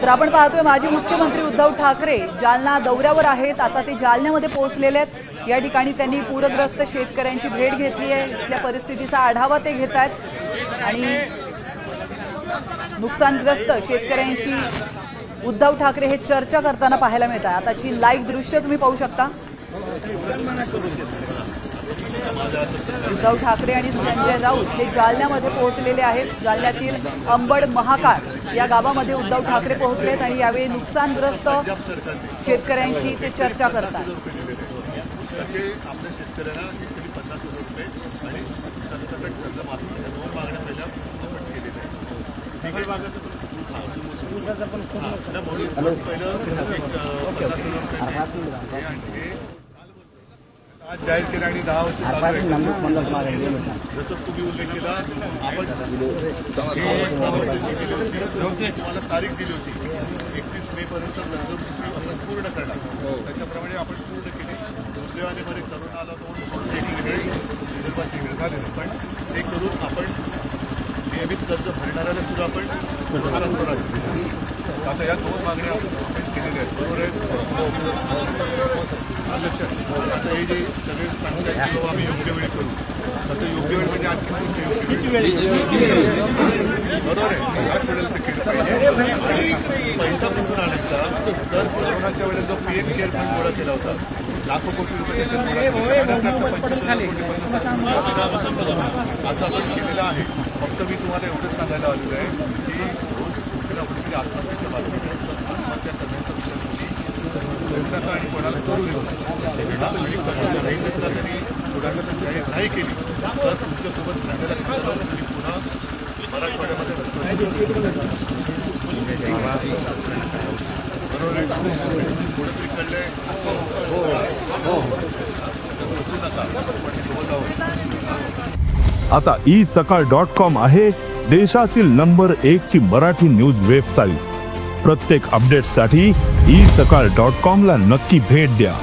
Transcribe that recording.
तर आपण पाहतोय माजी मुख्यमंत्री उद्धव ठाकरे जालना दौऱ्यावर आहेत। आता ते जालन्यामध्ये पोहोचलेले आहेत। या ठिकाणी त्यांनी पूरग्रस्त शेतकऱ्यांची भेट घेतली आहे। इथल्या परिस्थितीचा आढावा ते घेत आहेत आणि नुकसानग्रस्त शेतकऱ्यांशी उद्धव ठाकरे हे चर्चा करताना पाहायला मिळत आहे। आताची लाईव्ह दृश्य तुम्ही पाहू शकता। उद्धव ठाकरे आणि संजय राऊत हे जालन्यामध्ये पोहोचलेले आहेत। जालन्यातील अंबड महाकाळ या गावामध्ये उद्धव ठाकरे पोहोचलेत आणि यावेळी नुकसानग्रस्त शेतकऱ्यांशी ते चर्चा करतात। आज जाहीर केलं आणि 10 वर्ष जसं तुम्ही उल्लेख केला आपण तुम्हाला तारीख दिली होती 31 मे पर्यंत कर्जमुक्ती आपण पूर्ण करणार। त्याच्याप्रमाणे आपण पूर्ण केली। दुर्दैवाने मध्ये करोना आला तर थोडंसं एक विदर्भाची वेळ झालेलं, पण ते करून आपण नियमित कर्ज भरणाऱ्याला सुद्धा आपण आता या 2 मागण्या आपण केलेल्या आहेत। बरोबर आहे। लक्षात आता हे जे सगळे सांगतात की आम्ही योग्य वेळी करू, आता योग्य वेळ म्हणजे आणखी योग्य वेळ बरोबर आहे। याच वेळेला ते केलं पाहिजे। पैसा कुठून आणायचा तर कोरोनाच्या वेळेला जो PM केअर फंड गोळा केला होता, लाखो कोटी रुपये असं आपण केलेलं आहे। फक्त मी तुम्हाला एवढंच सांगायला आलेलं आहे की रोज कुठे ना कुठेतरी आत्महत्येच्या बातम्या आत्महत्या करण्याचा विचार प्रयत्नाचा आणि कोणाला करू नये आणि काही नसला तरी उदाहरणार्थ जाहीर नाही केली तर तुमच्यासोबत झालेला पुन्हा मराठवाड्यामध्ये बरोबर आहे। कुठेतरी कळलंय आता isakal.com आहे देशातील नंबर 1 ची मराठी न्यूज वेबसाईट। प्रत्येक अपडेटसाठी isakal.com ला नक्की भेट द्या।